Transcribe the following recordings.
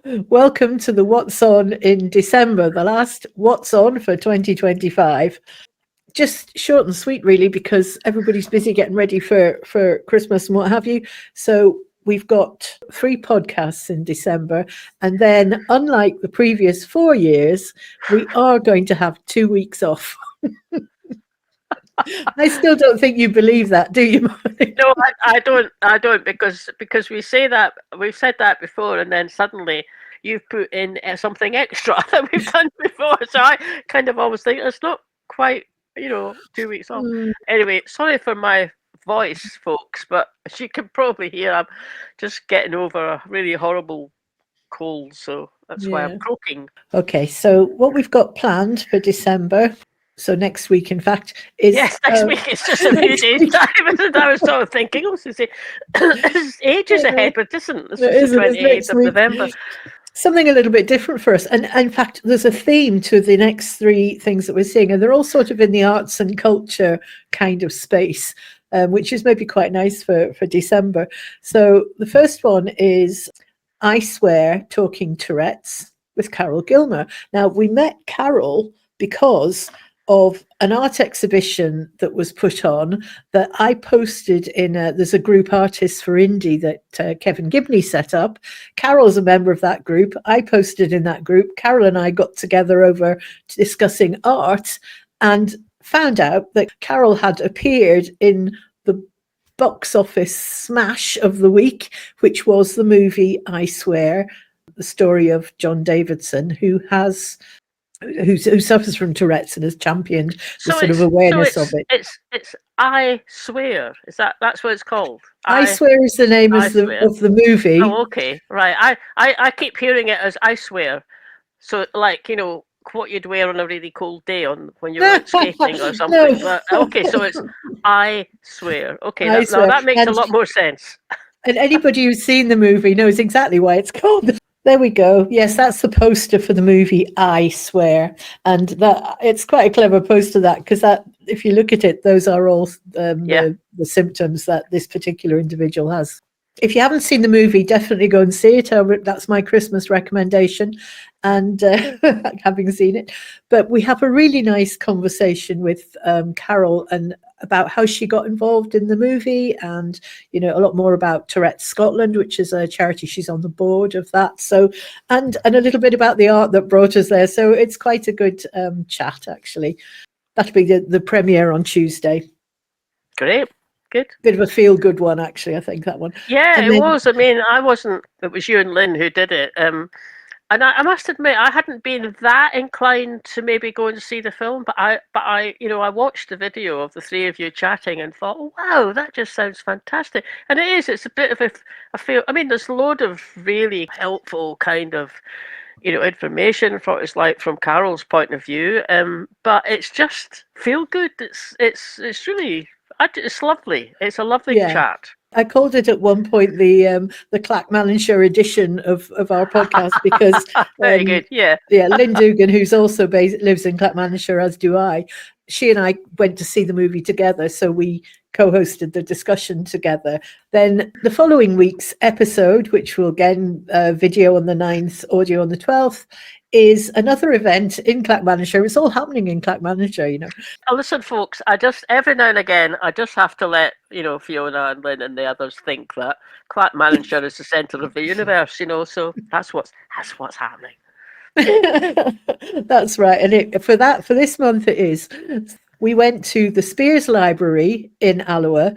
Welcome to the What's On in December, the last What's On for 2025. Just short and sweet, really, because everybody's busy getting ready for Christmas and what have you. So we've got 3 podcasts in December. And then, unlike the previous 4 years, we are going to have 2 weeks off. I still don't think you believe that, do you, Molly? No, I don't because we say that we've said that before, and then suddenly you've put in something extra that we've done before. So I kind of always think it's not quite 2 weeks off. Mm, Anyway, sorry for my voice, folks, but as you can probably hear, I'm just getting over a really horrible cold, so that's why I'm yeah. croaking. Okay, so what we've got planned for December, so next week, in fact, is Yes, next week it's just a few next days' week. time. And I was sort of thinking, I was going to say, it's ages ahead, but it isn't. This It is the isn't, it's 28th next of week. November. Something a little bit different for us. And in fact, there's a theme to the next 3 things that we're seeing, and they're all sort of in the arts and culture kind of space, which is maybe quite nice for December. So the first one is I Swear Talking Tourette's with Carol Gilmer. Now, we met Carol because of an art exhibition that was put on that I posted in there's a group Artists for Indie that Kevin Gibney set up. Carol's a member of that group. I posted in that group. Carol and I got together over discussing art and found out that Carol had appeared in the box office smash of the week, which was the movie I Swear, the story of John Davidson, who suffers from Tourette's and has championed the So sort of it's so awareness of it's it. it's I swear. That's what it's called? I Swear is the name I of swear. the movie. Oh, okay, right. I keep hearing it as I swear. So like what you'd wear on a really cold day on when you're out skating or No, something. But okay, so it's I swear. Okay, I Swear. that makes a And lot more sense. anybody who's seen the movie knows exactly why it's called. There we go. Yes, that's the poster for the movie I Swear, and that it's quite a clever poster that because that if you look at it, those are all Yeah. the symptoms that this particular individual has. If you haven't seen the movie, definitely go and see it. That's my Christmas recommendation, and having seen it. But we have a really nice conversation with Carol and about how she got involved in the movie, and a lot more about Tourette's Scotland, which is a charity. She's on the board of that. So, and a little bit about the art that brought us there. So it's quite a good chat, actually. That'll be the premiere on Tuesday. Great. Good. Bit of a feel-good one, actually, I think, that one. Yeah, And it then was. I mean, I wasn't. It was you and Lynn who did it. And I must admit, I hadn't been that inclined to maybe go and see the film, but I watched the video of the 3 of you chatting and thought, oh, wow, that just sounds fantastic. And it is. It's a bit of a feel. I mean, there's a load of really helpful kind of information for it's like from Carol's point of view. But it's just feel good. It's really it's lovely. It's a lovely yeah, chat. I called it at one point the Clackmannanshire edition of our podcast because Very good. Yeah. Lynn Dugan, who's also lives in Clackmannanshire, as do I. She and I went to see the movie together, so we co-hosted the discussion together. Then the following week's episode, which will again video on the 9th, audio on the 12th, is another event in Clackmannanshire. It's all happening in Clackmannanshire. Listen, folks, I just every now and again I just have to let Fiona and Lynn and the others think that Clackmannanshire is the centre of the universe. So that's what's happening. That's right. And for this month it is. We went to the Spears Library in Alloa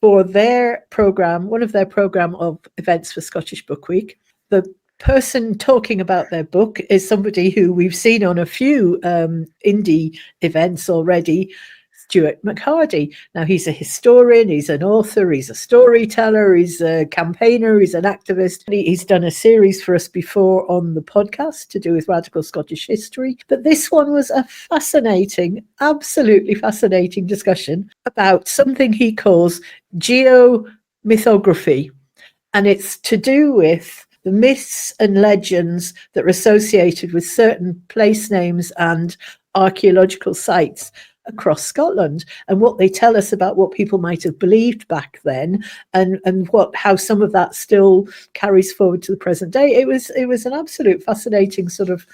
for their program, one of their program of events for Scottish Book Week. The person talking about their book is somebody who we've seen on a few indie events already, Stuart McHardy. Now, he's a historian, he's an author, he's a storyteller, he's a campaigner, he's an activist. He's done a series for us before on the podcast to do with radical Scottish history. But this one was a fascinating, absolutely fascinating discussion about something he calls geomythography. And it's to do with the myths and legends that are associated with certain place names and archaeological sites across Scotland, and what they tell us about what people might have believed back then, and how some of that still carries forward to the present day. It was an absolute fascinating sort of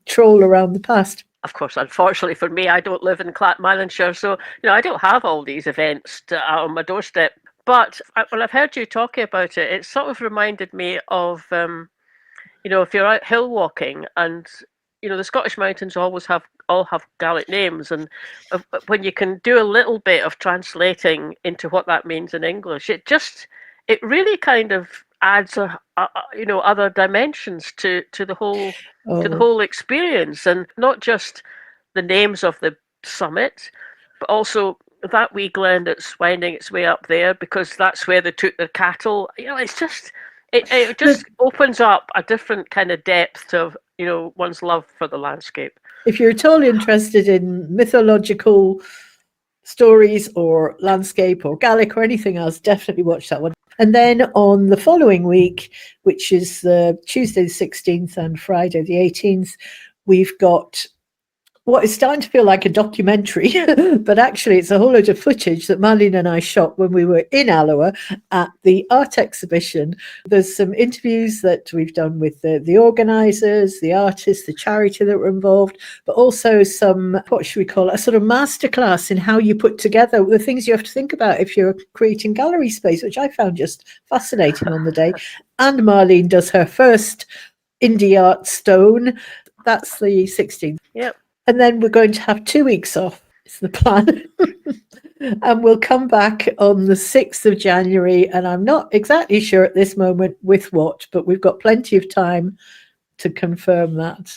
troll around the past. Of course, unfortunately for me, I don't live in Clackmannanshire, so I don't have all these events on my doorstep. But when I've heard you talking about it, it sort of reminded me of if you're out hill walking, and the Scottish mountains all have Gaelic names, and when you can do a little bit of translating into what that means in English, it really kind of adds other dimensions to the whole experience, and not just the names of the summit, but also that wee glen that's winding its way up there, because that's where they took their cattle. It's just it just opens up a different kind of depth to one's love for the landscape. If you're at all interested in mythological stories or landscape or Gaelic or anything else, definitely watch that one. And then on the following week, which is the Tuesday the 16th and Friday the 18th, we've got what is starting to feel like a documentary, but actually it's a whole load of footage that Marlene and I shot when we were in Alloa at the art exhibition. There's some interviews that we've done with the organisers, the artists, the charity that were involved, but also some, what should we call it, a sort of masterclass in how you put together the things you have to think about if you're creating gallery space, which I found just fascinating on the day. And Marlene does her first indie art stone. That's the 16th. Yep. And then we're going to have 2 weeks off, is the plan. And we'll come back on the 6th of January. And I'm not exactly sure at this moment with what, but we've got plenty of time to confirm that.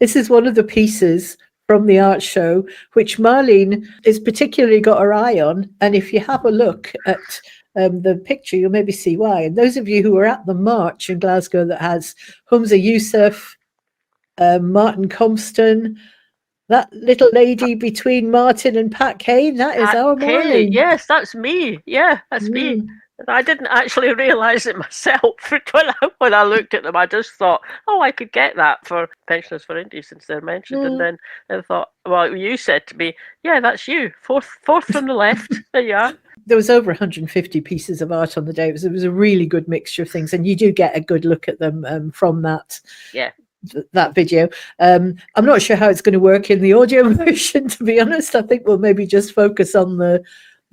This is one of the pieces from the art show, which Marlene has particularly got her eye on. And if you have a look at the picture, you'll maybe see why. And those of you who were at the march in Glasgow that has Humza Yousaf, Martin Compston, that little lady between Martin and Pat Kane, that is our Marlene. Yes, that's me. Yeah, that's me. I didn't actually realise it myself when I looked at them. I just thought, I could get that for Pensioners for India since they're mentioned. And then I thought, well, you said to me, yeah, that's you. Fourth from the left. There you are. There was over 150 pieces of art on the day. It was a really good mixture of things. And you do get a good look at them from that. Yeah. That video. I'm not sure how it's going to work in the audio version, to be honest. I think we'll maybe just focus on the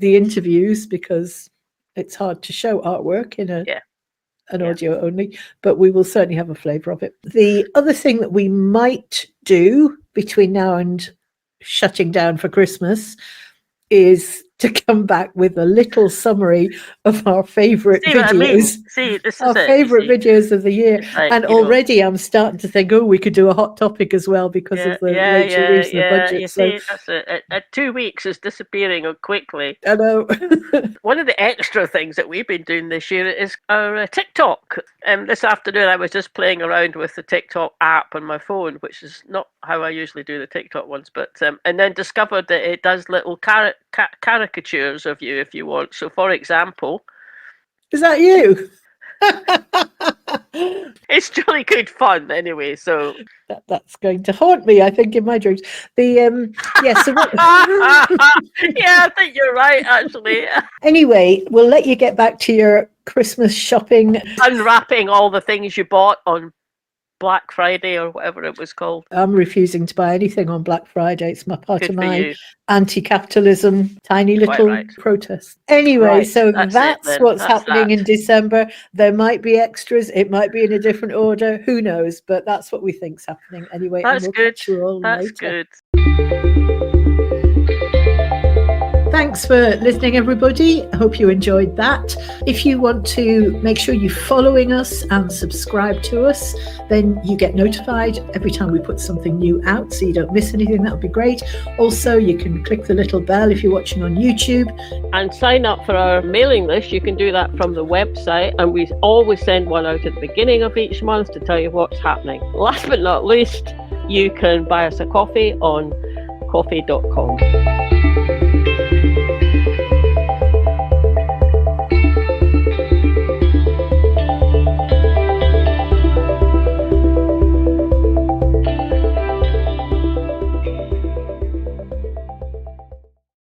interviews, because it's hard to show artwork in an audio only, but we will certainly have a flavour of it. The other thing that we might do between now and shutting down for Christmas is to come back with a little summary of our favourite videos. Our favourite videos of the year. Like, and already I'm starting to think, we could do a hot topic as well because of the late release of the budget. You see, that's it. 2 weeks is disappearing quickly. I know. One of the extra things that we've been doing this year is our TikTok. This afternoon I was just playing around with the TikTok app on my phone, which is not how I usually do the TikTok ones, but and then discovered that it does little caricatures of you if you want. So, for example, is that you? It's really good fun anyway, so that's going to haunt me, I think, in my dreams. So what... yeah, I think you're right, actually. Anyway, we'll let you get back to your Christmas shopping, unwrapping all the things you bought on Black Friday or whatever it was called. I'm refusing to buy anything on Black Friday. It's part of my anti-capitalism tiny little protest. Anyway, so that's what's happening in December. There might be extras. It might be in a different order. Who knows? But that's what we think's happening anyway. That's and we'll good. Catch you all that's later. Good. Thanks for listening, everybody. I hope you enjoyed that. If you want to make sure you're following us and subscribe to us, then you get notified every time we put something new out, so you don't miss anything. That would be great. Also, you can click the little bell if you're watching on YouTube. And sign up for our mailing list. You can do that from the website, and we always send one out at the beginning of each month to tell you what's happening. Last but not least, you can buy us a coffee on coffee.com.